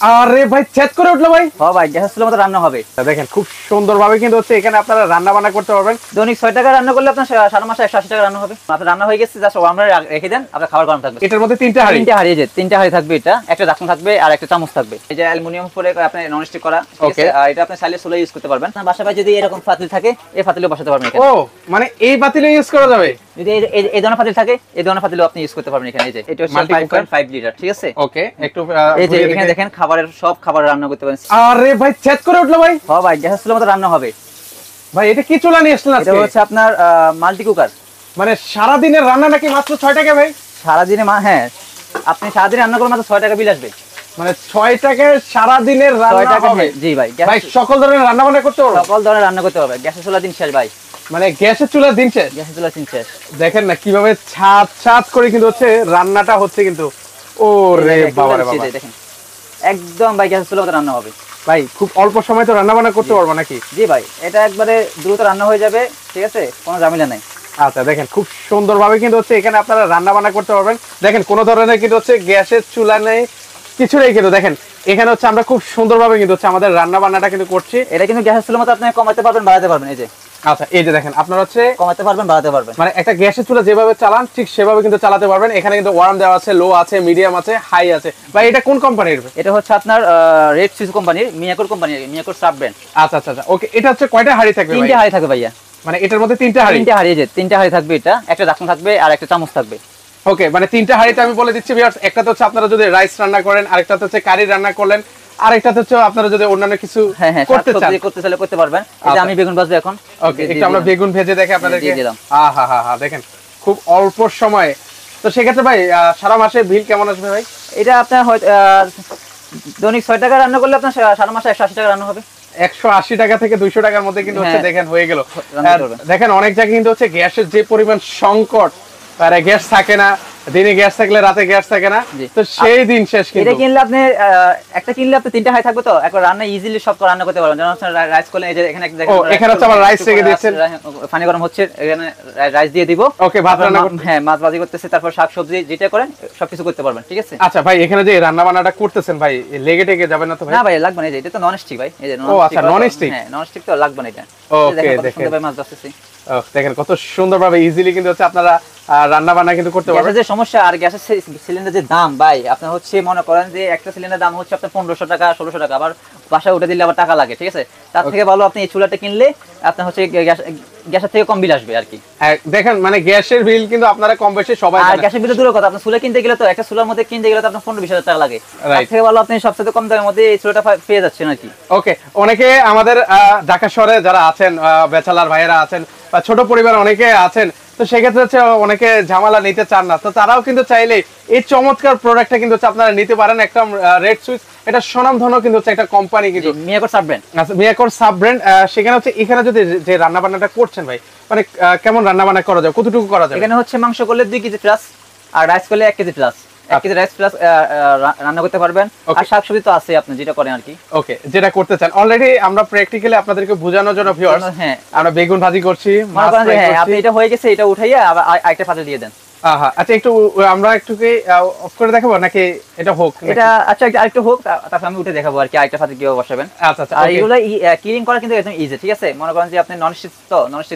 আরে ভাই চেক করে উঠলো ভাই। হ্যাঁ ভাই, গ্যাসের চুলার মতো রান্না হবে। দেখেন খুব সুন্দরভাবে কিন্তু হচ্ছে এখানে আপনারা রান্না বান্না করতে পারবেন। দৈনিক 6 টাকা রান্না করলে আপনার সারা মাসে 180 টাকা রান্না হবে। আপনার রান্না হয়ে গেছে, জাস্ট আমরা রেখে দেন, আপনার খাবার গরম থাকবে। এটার মধ্যে তিনটা হাঁড়ি থাকবে, এটা একটা ঢাকনা থাকবে আর একটা চামচ থাকবে। এই যে অ্যালুমিনিয়াম ফোলে আপনি নন স্টিক করা, ওকে। আর এটা আপনি চাইলে চুলা ইউজ করতে পারবেন। আপনার বাসায় যদি এরকম পাতিল থাকে, এই পাতিলও বসাতে পারবেন এখানে। ও মানে এই পাতিলে ইউজ করা যাবে? যদি এই ধরনের পাতিল থাকে, এই ধরনের পাতিলও আপনি ইউজ করতে পারবেন এখানে। এই যে এটা হচ্ছে 5.5 লিটার, ঠিক আছে? ওকে, একটু এই যে এখানে দেখেন খাবারের সব খাবার রান্না করতে পারেন। আরে ভাই চেক করে উঠলো ভাই। হ্যাঁ ভাই, গ্যাসের চুলার মতো রান্না হবে। ভাই এটা কি চুলা নিয়ে আসলেন আজকে? এটা হচ্ছে আপনার মাল্টি কুকার। মানে সারা দিনের রান্না নাকি মাত্র 6 টাকা ভাই? সারাদিনে হ্যাঁ, আপনি সারাদিনে রান্না করলে মাত্র 6 টাকা বিল আসবে। মানে 6 টাকায় সারা দিনের রান্না হবে? জি ভাই। ভাই সকল ধরনের রান্না বান্না করতে পারবে? সকল ধরনের রান্না করতে পারবে। গ্যাসের চুলা দিন শেষ ভাই। মানে গ্যাসের চুলার দিন শেষ? গ্যাসের চুলা দিন শেষ। দেখেন না কিভাবে ছাদ করে কিন্তু হচ্ছে রান্নাটা হচ্ছে কিন্তু। ওরে বাবা রে বাবা, দেখেন একদম ভাই গ্যাসের চুলার মতো রান্না হবে। ভাই খুব অল্প সময় তো রান্না বান্না করতে পারবো নাকি? জি ভাই, এটা একবারে দ্রুত রান্না হয়ে যাবে, ঠিক আছে? কোনো ঝামেলা নাই। আচ্ছা দেখেন খুব সুন্দরভাবে কিন্তু হচ্ছে এখানে আপনারা রান্না বান্না করতে পারবেন। দেখেন কোনো ধরনের কিন্তু হচ্ছে গ্যাসের চুলা নেই, কিছু নেই কিন্তু। দেখেন এখানে হচ্ছে আমরা খুব সুন্দরভাবে কিন্তু হচ্ছে আমাদের রান্না বান্নাটা কিন্তু করছি। এটা কিন্তু গ্যাসের চুলার মতো আপনি কমাতে পারবেন, বাড়াতে পারবেন। এই যে আচ্ছা, এই যে দেখেন আপনারা হচ্ছে কমাতে পারবেন, বাড়াতে পারবেন। মানে একটা গ্যাসের চুলা যেভাবে চালান ঠিক সেভাবে কিন্তু চালাতে পারবেন। এখানে কিন্তু ওয়ার্ম দেওয়া আছে, লো আছে, মিডিয়াম আছে, হাই আছে। ভাই এটা কোন কোম্পানির? এটা হচ্ছে আপনার রেড সুইচ কোম্পানির, মিয়াকোর কোম্পানির, মিয়াকোর সাব ব্র্যান্ড। আচ্ছা আচ্ছা আচ্ছা, ওকে। এটা হচ্ছে কয়টা হাঁড়ি থাকবে? 3টে হাঁড়ি থাকবে ভাইয়া। মানে এটার মধ্যে 3টে হাঁড়ি? 3টে হাঁড়ি, যে 3টে হাঁড়ি থাকবে, এটা একটা ঢাকনা থাকবে আর একটা চামচ থাকবে। ওকে, মানে 3টে হাঁড়িতে আমি বলে দিচ্ছি ভিউয়ার্স, একটাতে হচ্ছে আপনারা যদি রাইস রান্না করেন, আরেকটাতে হচ্ছে কারি রান্না করলেন, আরেকটাতে হচ্ছে আপনারা যদি অন্যান্য কিছু করতে চান, করতে চাইলে করতে পারবেন। এই যে আমি বেগুন ভাজবো এখন। ওকে, একটু আমরা বেগুন ভেজে দেখে আপনাদেরকে। আহা হা হা, দেখেন খুব অল্প সময়ে। তো সেক্ষেত্রে ভাই সারা মাসে বিল কেমন আসবে ভাই? এটা আপনার দৈনিক 6 টাকা রান্না করলে আপনার সারা মাসে 180 টাকা রান্না হবে। 180 টাকা থেকে 200 টাকার মধ্যে কিন্তু হচ্ছে দেখেন হয়ে গেল। দেখেন অনেক জায়গায় কিন্তু হচ্ছে গ্যাসের যে পরিমাণ সংকট, আর গ্যাস থাকে না, দিনে গ্যাস থাকলে রাতে গ্যাস থাকে না, তো সেই দিন শেষ। কিন্তু এটা কিনলে আপনি একটা কিনলে আপনি 3টে হাই থাকবে, তো একবার রান্না ইজিলি সব রান্না করতে পারবেন। যেমন রাইস করলে এই যে এখানে দেখেন, এখানে হচ্ছে আবার রাইস রেখে দিয়েছেন, পানি গরম হচ্ছে, এখানে রাইস দিয়ে দিব। ওকে, ভাত রান্না করতে, হ্যাঁ মাছ ভাজি করতেছে, তারপর শাক সবজি যেটা করেন সবকিছু করতে পারবেন, ঠিক আছে? আচ্ছা ভাই, এখানে যে রান্না বান্নাটা করতেছেন ভাই, লেগে টেগে যাবে না তো ভাই? না ভাই, লাগবে না। এই যে এটা তো নন স্টিক ভাই, এই যে ও আচ্ছা, নন স্টিক। হ্যাঁ নন স্টিক তো লাগবে না এটা। ওকে, দেখেন ভাই মাছ ভাজতেছি, দেখেন কত সুন্দরভাবে ইজিলি কিন্তু হচ্ছে আপনারা রান্না বান্না কিন্তু করতে পারবেন। গ্যাসের যে সমস্যা আর গ্যাসের সিলিন্ডার যে দাম ভাই, আপনার হচ্ছে মনে করেন যে একটা সিলিন্ডার দাম হচ্ছে আপনার 1500 টাকা 1600 টাকা, আবার বাসায় উঠে দিলে আবার টাকা লাগে, ঠিক আছে? তার থেকে ভালো আপনি এই চুলাটা কিনলে আপনার হচ্ছে গ্যাসের থেকে কম বিল আসবে আর কি। দেখেন মানে গ্যাসের বিল কিন্তু আপনারা কম বেশি সবাই জানেন। আর গ্যাসের বিল দূরের কথা, আপনার চুলা কিনতে গেলে তো একটা চুলার মধ্যে কিনতে গেলে তো আপনার 15-20 টাকা লাগে। তার থেকে ভালো আপনি সবচেয়ে কম দামের মধ্যে এই চুলাটা পেয়ে যাচ্ছেন আর কি। ওকে, অনেকে আমাদের ঢাকা শহরে যারা আছেন, ব্যাচেলার ভাইয়েরা আছেন বা ছোট পরিবার অনেকে আছেন, তো সেক্ষেত্রে হচ্ছে অনেকে ঝামেলা নিতে চান না, তো তারাও কিন্তু চাইলে এই চমৎকার প্রোডাক্টটা কিন্তু হচ্ছে আপনারা নিতে পারেন। একটা রেড সুইচ, এটা স্বনামধন্য কিন্তু হচ্ছে একটা কোম্পানি, কিন্তু মিয়াকোর সাব ব্র্যান্ড। আচ্ছা, মিয়াকোর সাব ব্র্যান্ড। সেখানে হচ্ছে এখানে যদি যে রান্না বান্নাটা করছেন ভাই, মানে কেমন রান্না বান্না করা যায়, কতটুকু করা যায়? এখানে হচ্ছে মাংস করলে 2 কেজি প্লাস, আর রাইস করলে 1 KG plus, 1 KG rice plus রান্না করতে পারবেন। আর শাকসবজি তো আছে আপনি যেটা করেন আর কি। ওকে, যেটা করতে চান। অলরেডি আমরা প্র্যাকটিক্যালি আপনাদেরকে বোঝানোর জন্য ভিউয়ার্স, হ্যাঁ আমরা বেগুন ভাজি করছি, মাছ ফ্রাই হ্যাঁ, করছি। আপনি এটা হয়ে গেছে, এটা উঠাইয়া আবার আরেকটা পাতিল দিয়ে দেন। আচ্ছা, একটু আমরা একটু কি অফ করে দেখাবো নাকি এটা হোক? এটা আচ্ছা আরেকটু হোক, তারপর আমি উঠে দেখাবো আর কি আরেকটা পাতিল কিভাবে বসাবেন। আচ্ছা আচ্ছা, আর এগুলো ক্লিন করা কিন্তু একদম ইজি, ঠিক আছে? মনে করেন যে আপনি নন স্টিক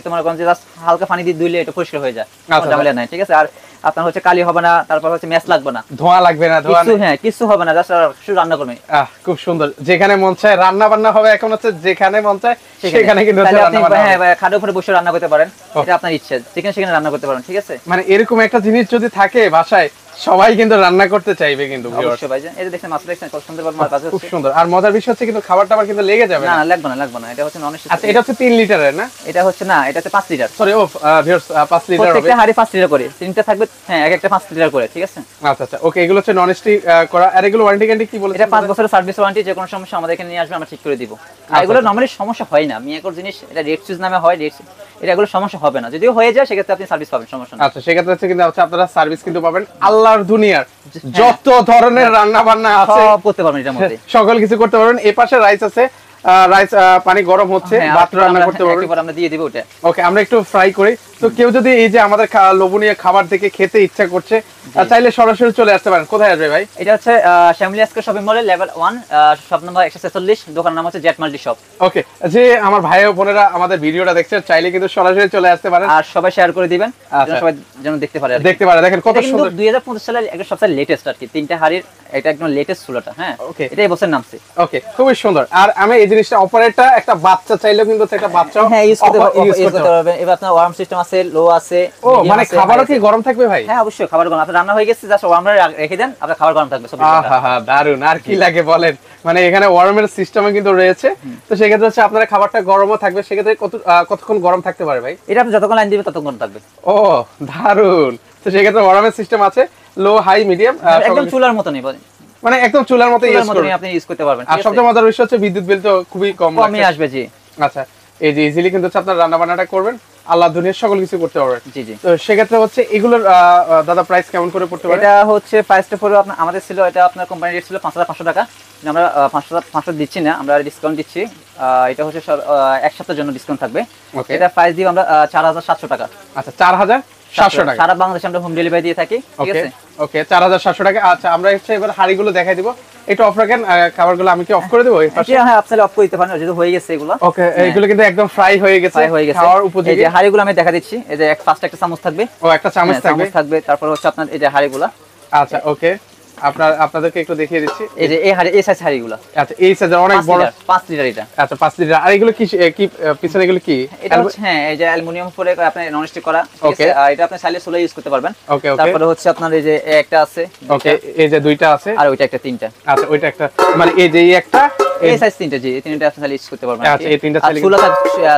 তো মনে করেন যে জাস্ট হালকা পানি দিয়ে ধুইলে এটা পরিষ্কার হয়ে যায়, কোনো ঝামেলা নাই, ঠিক আছে? আর আপনার হচ্ছে কালি হবে না, তারপর হচ্ছে ম্যাচ লাগবে না, ধোঁয়া লাগবে না, ধোঁয়া হ্যাঁ কিছু হবে না, জাস্ট শুধু রান্না করবেন। খুব সুন্দর। যেখানে মন চায় রান্না বান্না হবে, এখন হচ্ছে যেখানে মন চায় সেখানে কিন্তু হচ্ছে রান্না বান্না। হ্যাঁ, খাটের উপরে বসে রান্না করতে পারেন, এটা আপনার ইচ্ছা, সেখানে রান্না করতে পারেন, ঠিক আছে? মানে এরকম একটা জিনিস যদি থাকে বাসায়, সবাই কিন্তু রান্না করতে চাইবে কিন্তু। অবশ্যই ভাই, এই যে দেখেন মাছ দেখছেন কত সুন্দর মাছ আছে, খুব সুন্দর। আর মজার বিষয় হচ্ছে কিন্তু খাবারটা আবার কিন্তু লেগে যাবে না। লাগবে না, এটা হচ্ছে নন স্টিক। আচ্ছা, এটা হচ্ছে 3 লিটারের না? এটা হচ্ছে না, এটা হচ্ছে 5 লিটার। সরি, ভিউয়ার্স 5 লিটার হবে। প্রত্যেকটা হাড়ি 5 লিটার করে, তিনটা থাকবে, হ্যাঁ এক একটা 5 লিটার করে, ঠিক আছে? আচ্ছা আচ্ছা, ওকে। এগুলো হচ্ছে নন স্টিক করা। আর এগুলো ওয়ারেন্টি গ্যারান্টি কি বলেছেন? এটা 5 বছরের সার্ভিস ওয়ারেন্টি, যে কোনো সমস্যা আমাদের এখানে নিয়ে আসবে, আমরা ঠিক করে দিব। আর এগুলো নরমালি সমস্যা হয় না, মিয়াকোর জিনিস, এটা রেড সুইচ নামে হয়, এটা এগুলো সমস্যা হবে না। যদিও হয়ে যায় সেক্ষেত্রে আপনি সার্ভিস পাবেন, সমস্যা না। আচ্ছা, সেক্ষেত্রে হচ্ছে কিন্তু আপনারা সার্ভিস কিন্তু পাবেন। আল্লাহর দুনিয়ার যত ধরনের রান্না বান্না আছে সব করতে পারবেন এটার মধ্যে, সকল কিছু করতে পারবেন। এই পাশে রাইস আছে, রাইস পানি গরম হচ্ছে, ভাত রান্না করতে পারবেন। একেবারে আমরা দিয়ে দিব ওটা। ওকে, আমরা একটু ফ্রাই করি। তো কেউ যদি এই যে আমাদের লোভনীয় খাবার দেখে খেতে ইচ্ছা করছে, চাইলে সরাসরি চলে আসতে পারেন। কোথায় আসবে ভাই? এটা হচ্ছে শ্যামলী আজকে শপিং মলে লেভেল 1 শপ নাম্বার 146, দোকানের নাম হচ্ছে জেট মাল্টি শপ। ওকে, যে আমার ভাই ও বোনেরা আমাদের ভিডিওটা দেখছেন, চাইলে কিন্তু সরাসরি চলে আসতে পারেন। আর সবাই শেয়ার করে দিবেন, সবাই যেন দেখতে পারে। দেখতে পারে, দেখেন কত সুন্দর। 2025 সালের একটা সবচেয়ে লেটেস্ট আর কি, 3টা হাড়ির এটা একদম লেটেস্ট চুলাটা। হ্যাঁ, এটাই বছর নামছে। ওকে, খুবই সুন্দর। আর আমি এই জিনিসটা অপারেটরটা একটা বাচ্চা চাইলেও কিন্তু একটা বাচ্চা ইউজ করতে পারবেন। এবার আপনার ওয়ার্ম সিস্টেম আছে, লো আছে। ও মানে খাবারও কি গরম থাকবে ভাই? হ্যাঁ অবশ্যই, খাবার গরম। আপনার রান্না হয়ে গেছে, জাস্ট ওয়ার্ম রেখে দেন, আপনার খাবার গরম থাকবে। দারুন, আর কি লাগে বলেন। মানে এখানে ওয়ার্মের সিস্টেমও কিন্তু রয়েছে। তো সেক্ষেত্রে হচ্ছে আপনার খাবারটা গরমও থাকবে। সেক্ষেত্রে কতক্ষণ গরম থাকতে পারে ভাই? এটা আপনি যতক্ষণ লাইন দিবেন ততক্ষণ থাকবে। ও দারুন। তো সেক্ষেত্রে ওয়ার্মের সিস্টেম আছে, লো হাই মিডিয়াম, একদম চুলার মতনই, মানে একদম চুলার মতো আপনি ইউজ করতে পারবেন। আর সবচেয়ে মজার বিষয় হচ্ছে বিদ্যুৎ বিল তো খুবই কমই আসবে। জি আচ্ছা, এই যে ইজিলি কিন্তু হচ্ছে আপনার রান্না বান্নাটা করবেন, আল্লাহ দুনিয়ার সকল কিছু করতে পারবেন। জি জি। তো সেক্ষেত্রে হচ্ছে এগুলোর দাদা প্রাইস কেমন করে পড়তে পারে? এটা হচ্ছে প্রাইসটা পড়বে আপনার, আমাদের ছিল এটা আপনার কোম্পানি রেট ছিল 5500 টাকা। আমরা 500 দিচ্ছি না, আমরা ডিসকাউন্ট দিচ্ছি। এটা হচ্ছে এক সপ্তাহের জন্য ডিসকাউন্ট থাকবে। এটা প্রাইস দিব আমরা 4700 টাকা। আচ্ছা, 4700 টাকা। সারা বাংলাদেশে আমরা হোম ডেলিভারি দিয়ে থাকি। ঠিক আছে, ওকে 4700 টাকা। আচ্ছা, আমরা হচ্ছে এবার হাড়িগুলো দেখাই দিব। একটু অফ রাখেন, খাবারগুলো আমি কি অফ করে দেব? হ্যাঁ আপনি অফ করে দিতে পারেন, যেহেতু হয়ে গেছে এগুলো। ওকে, এইগুলো কিন্তু একদম ফ্রাই হয়ে গেছে, খাওয়ার উপযোগী। এই যে হাড়িগুলো আমি দেখা দিচ্ছি, এই যে ফার্স্ট একটা চামচ থাকবে। ও একটা চামচ থাকবে। তারপর হচ্ছে আপনার এই যে হাড়িগুলো। আচ্ছা ওকে, আপনাদেরকে একটু দেখিয়ে দিচ্ছি। এই যে এই সাইজ হাড়িগুলো। আচ্ছা, এই সাইজের অনেক বড়, 5 লিটার এটা। আচ্ছা 5 লিটার। আর এগুলো কি পিছনে এগুলো কি? এটা হচ্ছে হ্যাঁ, এই যে অ্যালুমিনিয়াম ফোরে আপনি নন স্টিক করা। ঠিক আছে, এটা আপনি চাইলে সোলা ইউজ করতে পারবেন। ওকে ওকে। তারপরে হচ্ছে আপনার এই যে একটা আছে। ওকে, এই যে দুইটা আছে, আর ওইটা একটা, 3টা। আচ্ছা, ওইটা একটা, মানে এই যে একটা এই সাইজ 3টা। জি, এই 3টা আপনি চাইলে ইউজ করতে পারবেন। আচ্ছা, এই 3টা চাইলে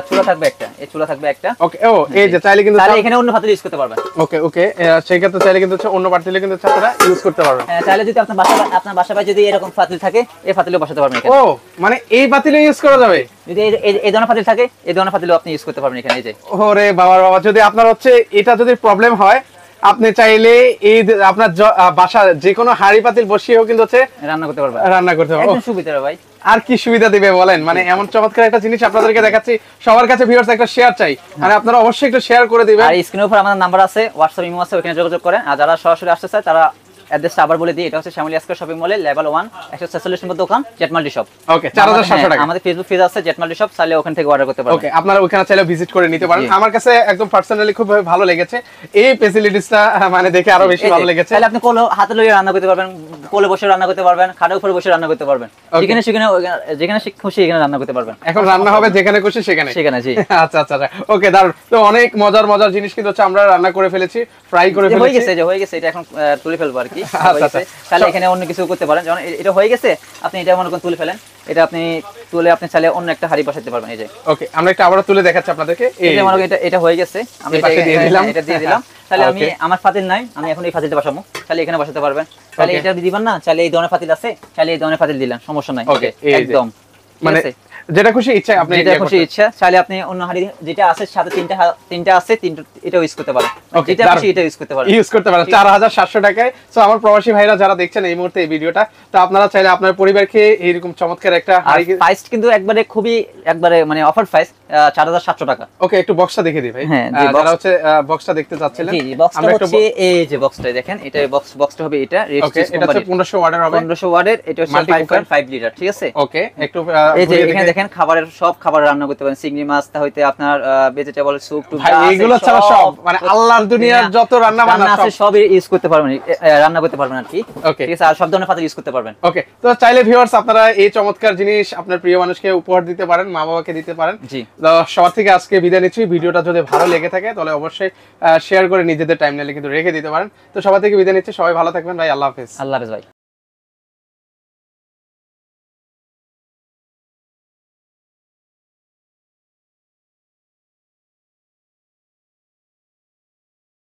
চুলা থাকবে একটা, এই চুলা থাকবে একটা। ওকে, ও এই যে চাইলে কিন্তু এখানে অন্য পাতিল ইউজ করতে পারবেন। ওকে ওকে, সেই ক্ষেত্রে চাইলে কিন্তু অন্য পাতিলে কিন্তু আপনারা ইউজ করতে পারবেন। হ্যাঁ, চাইলে যদি আপনার বাসায় যদি এরকম পাতিল থাকে, এই পাতিলও বসাতে পারবেন এখানে। ও মানে এই পাতিলে ইউজ করা যাবে? যদি এই ধরনের পাতিল থাকে, এই ধরনের পাতিলও আপনি ইউজ করতে পারবেন এখানে। এই যে ওরে বাবা, যদি আপনার হচ্ছে এটা যদি প্রবলেম হয়, আপনি চাইলে এই আপনার বাসা যে কোনো হাড়ি পাতিল বসিয়েও কিন্তু হচ্ছে রান্না করতে পারবেন। একদম সুবিধা ভাই। আর কি সুবিধা দিবে বলেন, মানে এমন চমৎকার একটা জিনিস আপনাদেরকে দেখাচ্ছি। সবার কাছে ভিউয়ার্স একটা শেয়ার চাই, মানে আপনারা অবশ্যই একটু শেয়ার করে দিবেন। আর স্ক্রিনের উপর আমাদের নাম্বার আছে, হোয়াটসঅ্যাপ ইমো আছে, ওখানে যোগাযোগ করেন। আর যারা সরাসরি আসতে চায় তারা অ্যাড্রেসটা আবার বলে দিই। এটা হচ্ছে শ্যামলী আজকে শপিং মলে লেভেল 1 146 নম্বর দোকান, জেট মাল্টি শপ। ওকে, 4700 টাকা। আমাদের ফেসবুক পেজ আছে জেট মাল্টি শপ, চাইলে ওখান থেকে অর্ডার করতে পারেন। ওকে, আপনারা ওখানে চাইলে ভিজিট করে নিতে পারেন। আমার কাছে একদম পার্সোনালি খুব ভালো লেগেছে এই ফ্যাসিলিটিসটা, মানে দেখে আরো বেশি ভালো লেগেছে। তাহলে আপনি কোলে হাতে লইয়ে রান্না করতে পারবেন, কোলে বসে রান্না করতে পারবেন, খাটের উপরে বসে রান্না করতে পারবেন। যেখানে খুশি এখানে রান্না করতে পারবেন। এখন রান্না হবে যেখানে খুশি সেখানে। জি। আচ্ছা আচ্ছা, ওকে দারুন। তো অনেক মজার জিনিস কিন্তু আমরা রান্না করে ফেলেছি, ফ্রাই করে ফেলেছি। হয়ে গেছে, এটা এখন তুলে ফেলবো আর কি। তাহলে এখানে অন্য কিছু করতে পারেন, যেমন এটা হয়ে গেছে, আপনি এটা মনে করেন তুলে ফেলেন। এটা আপনি তুলে আপনি চাইলে অন্য একটা হাড়ি বসাতে পারবেন। এই যে ওকে, আমরা একটা আবার তুলে দেখাচ্ছি আপনাদেরকে। এই যে মনে করেন এটা হয়ে গেছে, আমি এটা দিয়ে দিলাম। তাহলে আমি আমার পাতিল নাই, আমি এখন এই পাতিলটা বসাবো, তাহলে এখানে বসাতে পারবেন। তাহলে এটা দিবেন না, চাইলে এই ধরনের পাতিল আছে, চাইলে এই ধরনের পাতিল দিলেন, সমস্যা নাই। একদম মানে যেটা খুশি ইচ্ছা, আপনি যেটা খুশি ইচ্ছা, চাইলে আপনি অন্য হাড়ি যেটা আছে সাথে তিনটা আছে, এটা ইউজ করতে পারেন। যেটা খুশি এটা ইউজ করতে পারেন 4700 টাকায়। সো আমার প্রবাসী ভাইরা যারা দেখছেন এই মুহূর্তে এই ভিডিওটা, তো আপনারা চাইলে আপনার পরিবারকে এইরকম চমৎকার একটা হাড়ি, প্রাইস কিন্তু একবারে মানে অফার প্রাইস 4700 টাকা। ওকে, একটু বক্সটা দেখে দিই ভাই। যারা হচ্ছে বক্সটা দেখতে চাচ্ছিলেন, জি বক্সটা হচ্ছে এই যে বক্সটা দেখেন, এটা বক্সটা হবে এটা ওকে, এটা হচ্ছে 1500 ওয়াটের হবে, 1500 ওয়াটের। এটা হচ্ছে 5.5 লিটার। ঠিক আছে, ওকে। একটু এই যে এখানে দেখেন সব খাবার রান্না করতে পারেন। চিংড়ি মাছ হইতে আপনার ভেজিটেবল স্যুপ টু, ভাই এগুলো ছাড়া সব, মানে আল্লাহর দুনিয়ার যত রান্না বান্না আছে সব ইউজ করতে পারবেন, রান্না করতে পারবেন আর কি। ঠিক আছে, আর সব ধরনের পাতিল ইউজ করতে পারবেন। ওকে, তো চাইলে ভিউয়ার্স আপনারা এই চমৎকার জিনিস আপনার প্রিয় মানুষকে উপহার দিতে পারেন, মা বাবাকে দিতে পারেন। জি, তো সবার থেকে আজকে বিদায় নিচ্ছি। ভিডিওটা যদি ভালো লেগে থাকে তাহলে অবশ্যই শেয়ার করে নিজেদের টাইমলাইনে কিন্তু রেখে দিতে পারেন। তো সবার থেকে বিদায় নিচ্ছি, সবাই ভালো থাকবেন ভাই। আল্লাহ হাফেজ। আল্লাহ হাফেজ ভাই।